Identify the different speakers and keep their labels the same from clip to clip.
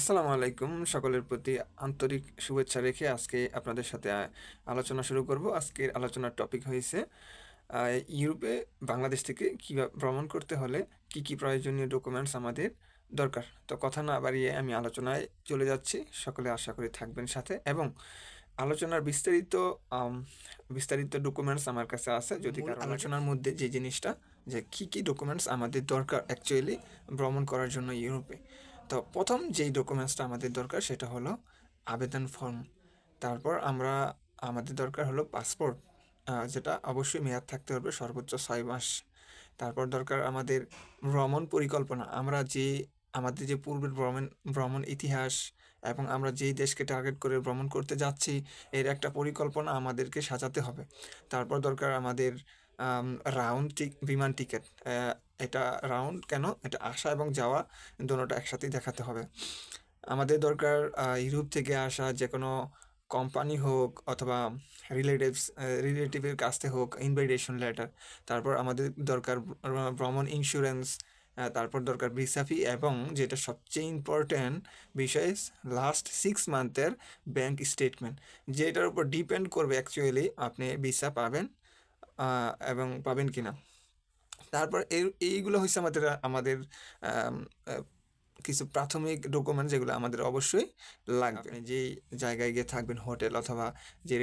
Speaker 1: আসসালামু আলাইকুম। সকলের প্রতি আন্তরিক শুভেচ্ছা রেখে আজকে আপনাদের সাথে আলোচনা শুরু করব। আজকের আলোচনার টপিক হইছে আ ইউরোপে বাংলাদেশ থেকে ভ্রমণ করতে হলে কি প্রয়োজনীয় ডকুমেন্টস আমাদের দরকার। তো কথা না বাড়িয়ে আমি আলোচনায় চলে যাচ্ছি। সকলে আশা করি থাকবেন সাথে এবং আলোচনার আম বিস্তারিত ডকুমেন্টস আমার কাছে আছে। যদি কারো আলোচনার মধ্যে যে জিনিসটা যে কি ডকুমেন্টস আমাদের দরকার অ্যাকচুয়ালি ভ্রমণ করার জন্য ইউরোপে। তো ১ম যেই ডকুমেন্টসটা আমাদের দরকার সেটা হলো আবেদন ফর্ম। তারপর আমাদের দরকার হলো পাসপোর্ট, যেটা অবশ্যই মেয়াদ থাকতে হবে সর্বোচ্চ ৬ মাস। তারপর দরকার আমাদের ভ্রমণ পরিকল্পনা। আমাদের যে পূর্বের ভ্রমণ ইতিহাস এবং আমরা যেই দেশকে টার্গেট করে ভ্রমণ করতে যাচ্ছি, এর একটা পরিকল্পনা আমাদেরকে সাজাতে হবে। তারপর দরকার আমাদের আম বিমান টিকেট। এটা রাউন্ড কেন? এটা আসা এবং যাওয়া দোনোটা একসাথেই দেখাতে হবে। আমাদের দরকার ইউরোপ থেকে আসা যেকোনো কোম্পানি হোক অথবা রিলেটিভের কাছ থেকে হোক ইনভাইটেশন লেটার। তারপর আমাদের দরকার ভ্রমণ ইন্স্যুরেন্স, তারপর দরকার ভিসা ফি এবং যেটা সবচেয়ে ইম্পর্ট্যান্ট বিষয় লাস্ট 6 মান্থের ব্যাংক স্টেটমেন্ট। যেটার উপর ডিপেন্ড করবে অ্যাকচুয়ালি আপনি ভিসা পাবেন এবং পাবেন কিনা। তারপর এইগুলো হচ্ছে আমাদের আমাদের আম আ কিছু প্রাথমিক ডকুমেন্ট যেগুলো আমাদের অবশ্যই লাগবে। আপনি যেই জায়গায় গিয়ে থাকবেন হোটেল অথবা যে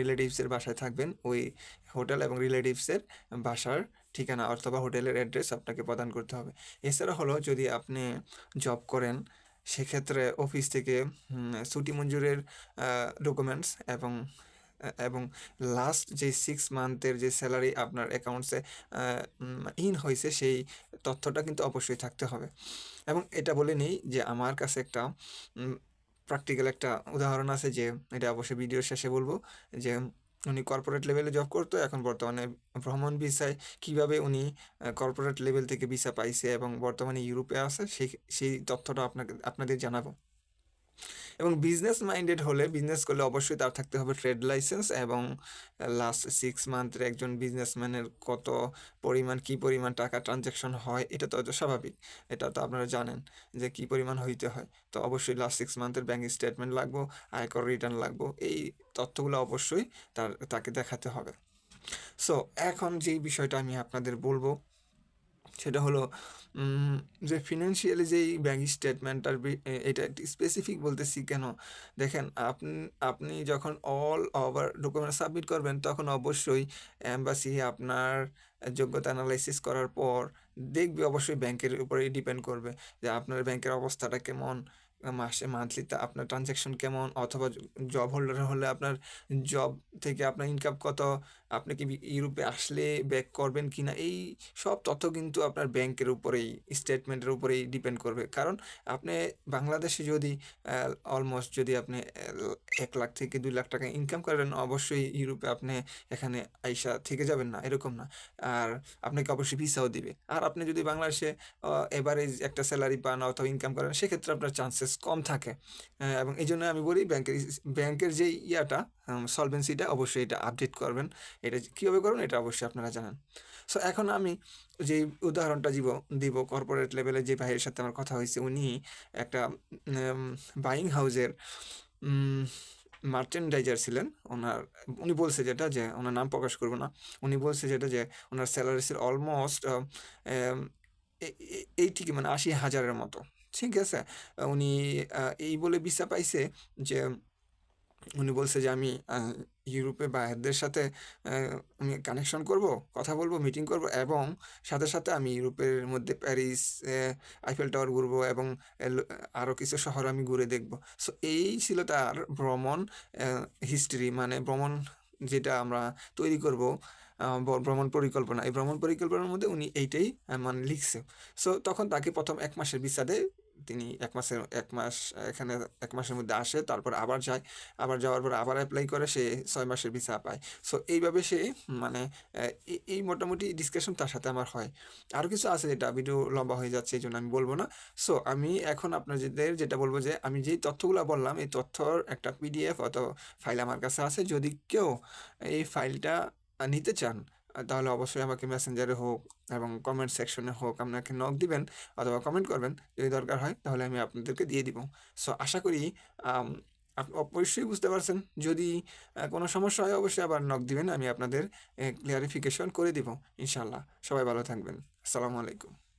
Speaker 1: রিলেটিভসের বাসায় থাকবেন, ওই হোটেল এবং রিলেটিভসের বাসার ঠিকানা অথবা হোটেলের অ্যাড্রেস আপনাকে প্রদান করতে হবে। এছাড়া হলো যদি আপনি জব করেন, সেক্ষেত্রে অফিস থেকে ছুটি মঞ্জুরের ডকুমেন্টস এবং লাস্ট যে 6 মান্থের যে স্যালারি আপনার অ্যাকাউন্টসে হইছে সেই তথ্যটা কিন্তু অবশ্যই থাকতে হবে। এবং এটা বলে নেই যে আমার কাছে একটা প্র্যাকটিক্যাল একটা উদাহরণ আছে, যে এটা অবশ্যই ভিডিওর শেষে বলব, যে উনি কর্পোরেট লেভেলে জব করতো, এখন বর্তমানে ভ্রমণ ভিসায় কীভাবে উনি কর্পোরেট লেভেল থেকে ভিসা পাইছে এবং বর্তমানে ইউরোপে আছে সেই তথ্যটা আপনাদের জানাবো। এবং বিজনেস মাইন্ডেড হলে, বিজনেস করলে অবশ্যই তার থাকতে হবে ট্রেড লাইসেন্স এবং লাস্ট 6 মান্থের একজন বিজনেসম্যানের কী পরিমাণ টাকা ট্রানজ্যাকশন হয়, এটা তো স্বাভাবিক। এটা তো আপনারা জানেন যে কী পরিমাণ হইতে হয়। তো অবশ্যই লাস্ট 6 মান্থের ব্যাংক স্টেটমেন্ট লাগবো, আয়কর রিটার্ন লাগবো। এই তথ্যগুলো অবশ্যই তাকে দেখাতে হবে। সো এখন যেই বিষয়টা আমি আপনাদের বলবো সেটা হলো যে ফিনান্সিয়ালি যেই ব্যাংক স্টেটমেন্টটার এটা একটু স্পেসিফিক বলতেছি কেন? দেখেন, আপনি যখন অল ওভার ডকুমেন্ট সাবমিট করবেন, তখন অবশ্যই এম্বাসি আপনার যোগ্যতা অ্যানালাইসিস করার পর দেখবে, অবশ্যই ব্যাংকের উপরেই ডিপেন্ড করবে যে আপনার ব্যাংকের অবস্থাটা কেমন, মান্থলিতে আপনার ট্রানজ্যাকশন কেমন, অথবা জব হোল্ডার হলে আপনার জব থেকে আপনার ইনকাম কত, আপনি কি ইউরোপে আসলে ব্যাক করবেন কিনা, এই সব তথ্য কিন্তু আপনার ব্যাংকের উপরেই, স্টেটমেন্টের উপরেই ডিপেন্ড করবে। কারণ আপনি বাংলাদেশে যদি অলমোস্ট যদি আপনি ১ লাখ থেকে ২ লাখ টাকা ইনকাম করেন, অবশ্যই ইউরোপে আপনি এখানে আইসা থেকে যাবেন না, এরকম না। আর আপনাকে অবশ্যই ভিসাও দিবে। আর আপনি যদি বাংলাদেশে এভারেজ একটা স্যালারি পান অথবা ইনকাম করেন, সেক্ষেত্রে আপনার চান্সেস কম থাকে। এবং এইজন্য আমি বলি ব্যাংকের যেই সলভেন্সিটা অবশ্যই এটা আপডেট করবেন। এটা কীভাবে করবেন এটা অবশ্যই আপনারা জানেন। সো এখন আমি যেই উদাহরণটা দিব কর্পোরেট লেভেলে যে ভাইয়ের সাথে আমার কথা হয়েছে, উনি একটা বাইং হাউসের মার্চেন্ডাইজার ছিলেন। উনি বলছে যেটা, যে ওনার নাম প্রকাশ করব না। উনি বলছে যেটা, যে ওনার স্যালারি ছিল অলমোস্ট 80 মানে ৮০,০০০-এর মতো। ঠিক আছে? উনি এই বলে ভিসা পাইছে যে উনি বলছে যে আমি ইউরোপে বায়ারদের সাথে আমি কানেকশন করব, কথা বলব, মিটিং করব এবং সাথে আমি ইউরোপের মধ্যে প্যারিস, আইফেল টাওয়ার ঘুরবো এবং আরও কিছু শহর আমি ঘুরে দেখব। সো এই ছিল তার ভ্রমণ হিস্ট্রি, মানে ভ্রমণ যেটা আমরা তৈরি করব, ভ্রমণ পরিকল্পনা। এই ভ্রমণ পরিকল্পনার মধ্যে উনি এইটাই মানে লিখছে। সো তখন তাকে ১ম ১ মাসের ভিসা দেয়। তিনি ১ মাস এখানে ১ মাসের মধ্যে আসে, তারপর আবার যায়। আবার যাওয়ার পর আবার এপ্লাই করে, সে ৬ মাসের ভিসা পায়। সো এইভাবে সে মানে এই মোটামুটি ডিসকাশন তার সাথে আমার হয়। আরও কিছু আছে, যেটা ভিডিও লম্বা হয়ে যাচ্ছে, এইজন্য আমি বলব না। সো আমি এখন আপনাদের যেটা বলব, যে আমি যেই তথ্যগুলো বললাম, এই তথ্যর একটা পিডিএফ অথবা ফাইল আমার কাছে আছে। যদি কেউ এই ফাইলটা নিতে চান, তাহলে অবশ্যই আমাকে মেসেঞ্জারে হোক এবং কমেন্ট সেকশনে হোক আপনাকে নক দিবেন অথবা কমেন্ট করবেন। যদি দরকার হয় তাহলে আমি আপনাদেরকে দিয়ে দিব। সো আশা করি আম আপনি অবশ্যই বুঝতে পারছেন। যদি কোনো সমস্যা হয় অবশ্যই আবার নক দিবেন। আমি আপনাদের ক্লিয়ারিফিকেশন করে দিব ইনশাআল্লাহ। সবাই ভালো থাকবেন। আসসালামু আলাইকুম।